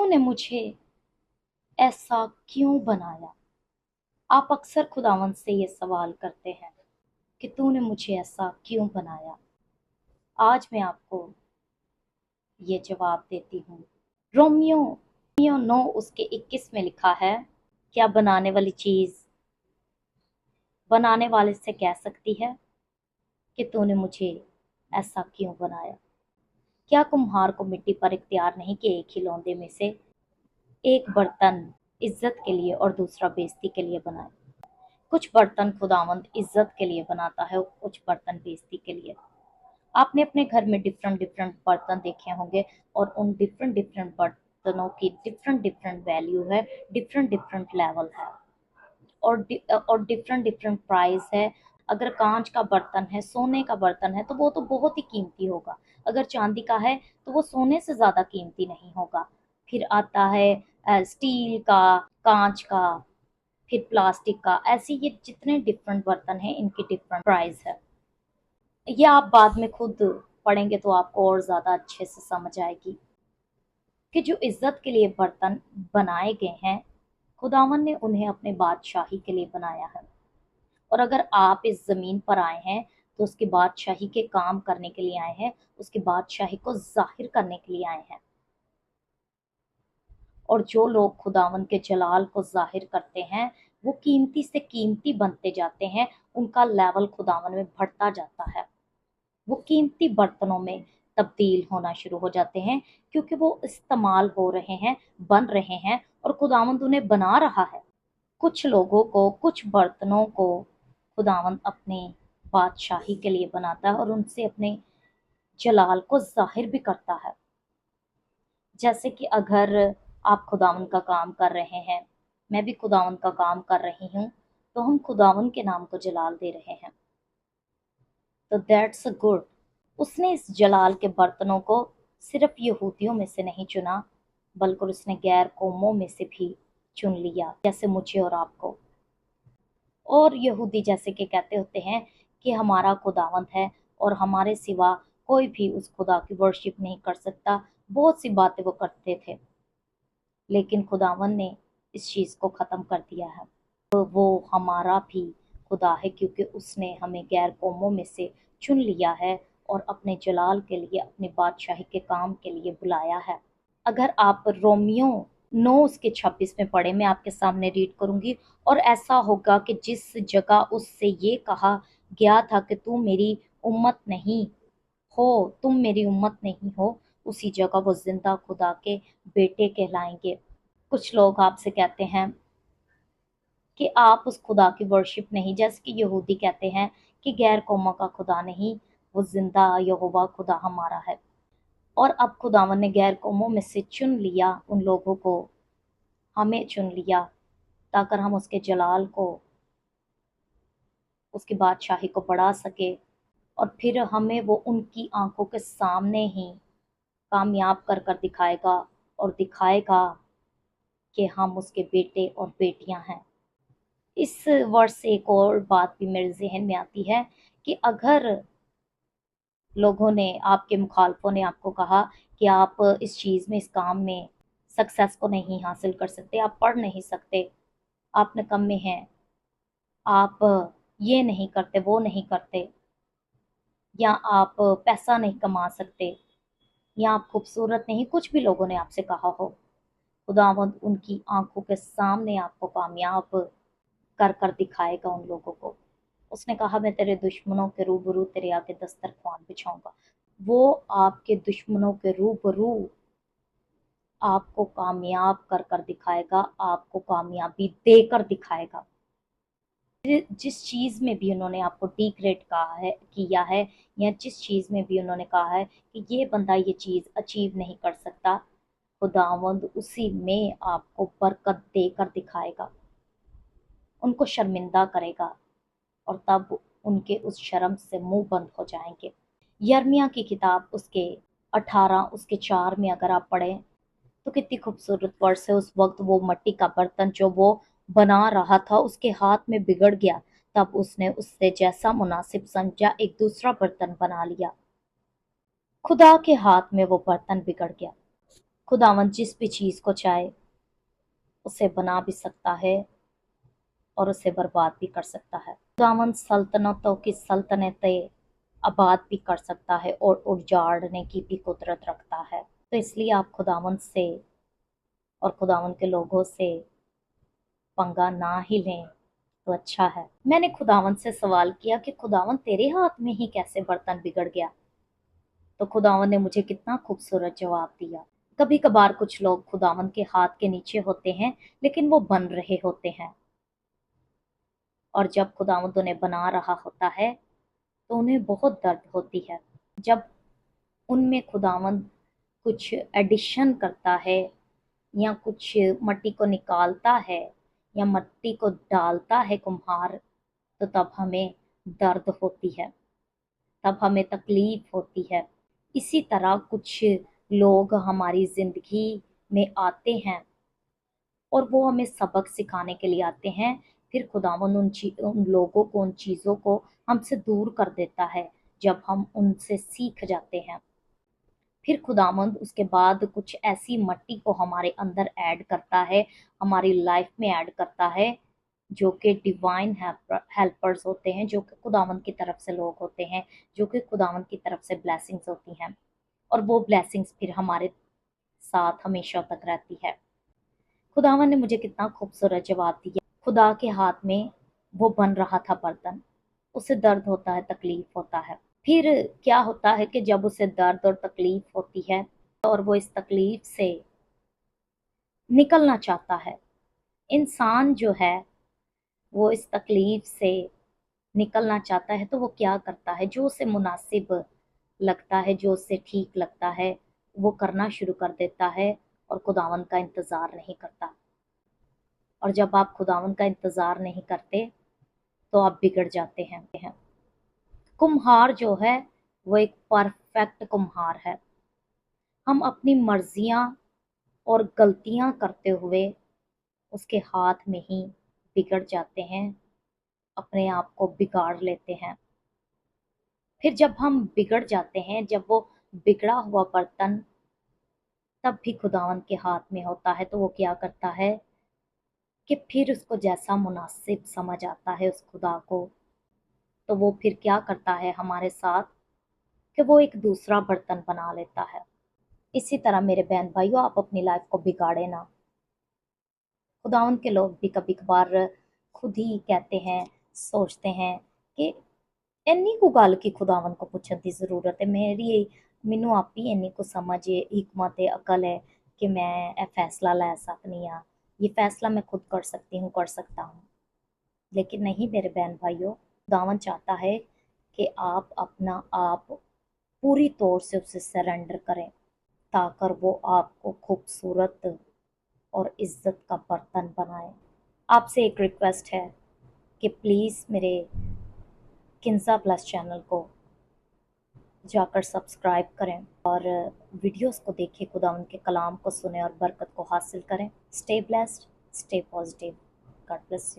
तूने मुझे ऐसा क्यों बनाया। आप अक्सर खुदावंद से ये सवाल करते हैं कि तूने मुझे ऐसा क्यों बनाया। आज मैं आपको ये जवाब देती हूँ। रोमियो 9 उसके 21 में लिखा है, क्या बनाने वाली चीज बनाने वाले से कह सकती है कि तूने मुझे ऐसा क्यों बनाया। क्या कुम्हार को मिट्टी पर इख्तियार नहीं कि एक ही लौंदे में से एक बर्तन इज्जत के लिए और दूसरा बेइज्जती के लिए बनाए। कुछ बर्तन खुदावंद इज्जत के लिए बनाता है और कुछ बर्तन बेइज्जती के लिए। आपने अपने घर में डिफरेंट डिफरेंट बर्तन देखे होंगे और उन डिफरेंट डिफरेंट बर्तनों की डिफरेंट डिफरेंट वैल्यू है, डिफरेंट डिफरेंट लेवल है और डिफरेंट डिफरेंट प्राइस है। अगर कांच का बर्तन है, सोने का बर्तन है, तो वो तो बहुत ही कीमती होगा। अगर चांदी का है तो वो सोने से ज्यादा कीमती नहीं होगा। फिर आता है स्टील का, कांच का, फिर प्लास्टिक का। ऐसे ये जितने डिफरेंट बर्तन हैं इनकी डिफरेंट प्राइस है। ये आप बाद में खुद पढ़ेंगे तो आपको और ज्यादा अच्छे से समझ आएगी कि जो इज्जत के लिए बर्तन बनाए गए हैं, खुदावन ने उन्हें अपने बादशाही के लिए बनाया है। और अगर आप इस जमीन पर आए हैं तो उसकी बादशाही के काम करने के लिए आए हैं, उसकी बादशाही को जाहिर करने के लिए आए हैं। और जो लोग खुदावन के जलाल को जाहिर करते हैं वो कीमती से कीमती बनते जाते हैं, उनका लेवल खुदावन में बढ़ता जाता है। वो कीमती बर्तनों में तब्दील होना शुरू हो जाते हैं क्योंकि वो इस्तेमाल हो रहे हैं, बन रहे हैं और खुदावंद उन्हें बना रहा है। कुछ लोगों को, कुछ बर्तनों को खुदावंद अपने बादशाही के लिए बनाता है और उनसे अपने जलाल को जाहिर भी करता है। जैसे कि अगर आप खुदावंद का काम कर रहे हैं, मैं भी खुदावंद का काम कर रही हूँ, तो हम खुदावंद के नाम को जलाल दे रहे हैं। तो दैट्स अ गुड। उसने इस जलाल के बर्तनों को सिर्फ यहूदियों में से नहीं चुना, बल्कि उसने गैर कौमों में से भी चुन लिया, जैसे मुझे और आपको। और यहूदी जैसे कि कहते होते हैं कि हमारा खुदावंद है और हमारे सिवा कोई भी उस खुदा की वर्शिप नहीं कर सकता। बहुत सी बातें वो करते थे, लेकिन खुदावंद ने इस चीज को खत्म कर दिया है। तो वो हमारा भी खुदा है क्योंकि उसने हमें गैर कौमों में से चुन लिया है और अपने जलाल के लिए, अपनी बादशाही के काम के लिए बुलाया है। अगर आप रोमियो 9 उसके 26 में पढ़े, मैं आपके सामने रीड करूंगी। और ऐसा होगा कि जिस जगह उससे ये कहा गया था कि तू मेरी उम्मत नहीं हो, तुम मेरी उम्मत नहीं हो, उसी जगह वो जिंदा खुदा के बेटे कहलाएंगे। कुछ लोग आपसे कहते हैं कि आप उस खुदा की वर्शिप नहीं, जैसे कि यहूदी कहते हैं कि गैर कौमों का खुदा नहीं, वो जिंदा यहोवा खुदा हमारा है। और अब खुदावन ने गैर कौमों में से चुन लिया उन लोगों को, हमें चुन लिया ताकि हम उसके जलाल को, उसकी बादशाही को बढ़ा सके। और फिर हमें वो उनकी आंखों के सामने ही कामयाब कर कर दिखाएगा और दिखाएगा कि हम उसके बेटे और बेटियां हैं। इस वर्ष से एक और बात भी मेरे जहन में आती है कि अगर लोगों ने, आपके मुखालफों ने आपको कहा कि आप इस चीज में, इस काम में सक्सेस को नहीं हासिल कर सकते, आप पढ़ नहीं सकते, आप निकम्मे हैं, आप ये नहीं करते, वो नहीं करते, या आप पैसा नहीं कमा सकते, या आप खूबसूरत नहीं, कुछ भी लोगों ने आपसे कहा हो, खुदावंद उनकी आंखों के सामने आपको कामयाब कर कर दिखाएगा उन लोगों को। उसने कहा मैं तेरे दुश्मनों के रूबरू तेरे आगे दस्तरख्वान बिछाऊंगा। वो आपके दुश्मनों के रूबरू आपको कामयाब कर कर दिखाएगा, आपको कामयाबी देकर दिखाएगा। जिस चीज में भी उन्होंने आपको डिग्रेड कहा है, किया है, या जिस चीज में भी उन्होंने कहा है कि ये बंदा ये चीज अचीव नहीं कर सकता, खुदावंद उसी में आपको बरकत देकर दिखाएगा, उनको शर्मिंदा करेगा और तब उनके उस शर्म से मुंह बंद हो जाएंगे। यर्मिया की किताब उसके 18 उसके 4 में अगर आप पढ़ें तो कितनी खूबसूरत वर्स है। उस वक्त वो मिट्टी का बर्तन जो वो बना रहा था उसके हाथ में बिगड़ गया, तब उसने उससे जैसा मुनासिब समझा एक दूसरा बर्तन बना लिया। खुदा के हाथ में वो बर्तन बिगड़ गया। खुदावंद जिस भी चीज़ को चाहे उसे बना भी सकता है और उसे बर्बाद भी कर सकता है। खुदावंद सल्तनतों की सल्तनतें आबाद भी कर सकता है और उजाड़ने की भी कुदरत रखता है। तो इसलिए आप खुदावंद से और खुदावंद के लोगों से पंगा ना ही लें तो अच्छा है। मैंने खुदावंद से सवाल किया कि खुदावंद तेरे हाथ में ही कैसे बर्तन बिगड़ गया? तो खुदावंद ने मुझे कितना खूबसूरत जवाब दिया। कभी कभार कुछ लोग खुदावंद के हाथ के नीचे होते हैं लेकिन वो बन रहे होते हैं, और जब खुदावंद उन्हें बना रहा होता है तो उन्हें बहुत दर्द होती है। जब उनमें खुदावंद कुछ एडिशन करता है या कुछ मट्टी को निकालता है या मट्टी को डालता है कुम्हार, तो तब हमें दर्द होती है, तब हमें तकलीफ होती है। इसी तरह कुछ लोग हमारी जिंदगी में आते हैं और वो हमें सबक सिखाने के लिए आते हैं। फिर खुदावंद उन लोगों को, उन चीज़ों को हमसे दूर कर देता है जब हम उनसे सीख जाते हैं। फिर खुदावंद उसके बाद कुछ ऐसी मट्टी को हमारे अंदर ऐड करता है, हमारी लाइफ में ऐड करता है, जो कि डिवाइन हेल्पर्स होते हैं, जो कि खुदावंद की तरफ से लोग होते हैं, जो कि खुदावंद की तरफ से ब्लेसिंग्स होती हैं। और वो ब्लेसिंग्स फिर हमारे साथ हमेशा तक रहती है। खुदावंद ने मुझे कितना खूबसूरत जवाब दिया। खुदा के हाथ में वो बन रहा था बर्तन, उसे दर्द होता है, तकलीफ होता है। फिर क्या होता है कि जब उसे दर्द और तकलीफ होती है और वो इस तकलीफ से निकलना चाहता है, इंसान जो है वो इस तकलीफ से निकलना चाहता है, तो वो क्या करता है? जो उसे मुनासिब लगता है, जो उसे ठीक लगता है, वो करना शुरू कर देता है और खुदावंद का इंतज़ार नहीं करता। और जब आप खुदावंद का इंतज़ार नहीं करते तो आप बिगड़ जाते हैं। कुम्हार जो है वो एक परफेक्ट कुम्हार है। हम अपनी मर्जियां और गलतियां करते हुए उसके हाथ में ही बिगड़ जाते हैं, अपने आप को बिगाड़ लेते हैं। फिर जब हम बिगड़ जाते हैं, जब वो बिगड़ा हुआ बर्तन तब भी खुदावंद के हाथ में होता है, तो वो क्या करता है कि फिर उसको जैसा मुनासिब समझ आता है उस खुदा को, तो वो फिर क्या करता है हमारे साथ कि वो एक दूसरा बर्तन बना लेता है। इसी तरह मेरे बहन भाइयों, आप अपनी लाइफ को बिगाड़े ना। खुदावंद के लोग भी कभी कभार खुद ही कहते हैं, सोचते हैं कि इन्नी को गल की खुदावंद को पूछने की जरूरत है, मेरी मैनू आप ही इन्नी को समझ हिकमत अकल है कि मैं ये फैसला ले सकनी हाँ, ये फैसला मैं खुद कर सकती हूँ, कर सकता हूँ। लेकिन नहीं मेरे बहन भाइयों, खुदावंद चाहता है कि आप अपना आप पूरी तौर से उसे सरेंडर करें, ताकि वो आपको खूबसूरत और इज्जत का बर्तन बनाए। आपसे एक रिक्वेस्ट है कि प्लीज़ मेरे किंजा प्लस चैनल को जाकर सब्सक्राइब करें और वीडियोस को देखें, खुदावंद के कलाम को सुने और बरकत को हासिल करें। Stay blessed, stay positive. God bless you.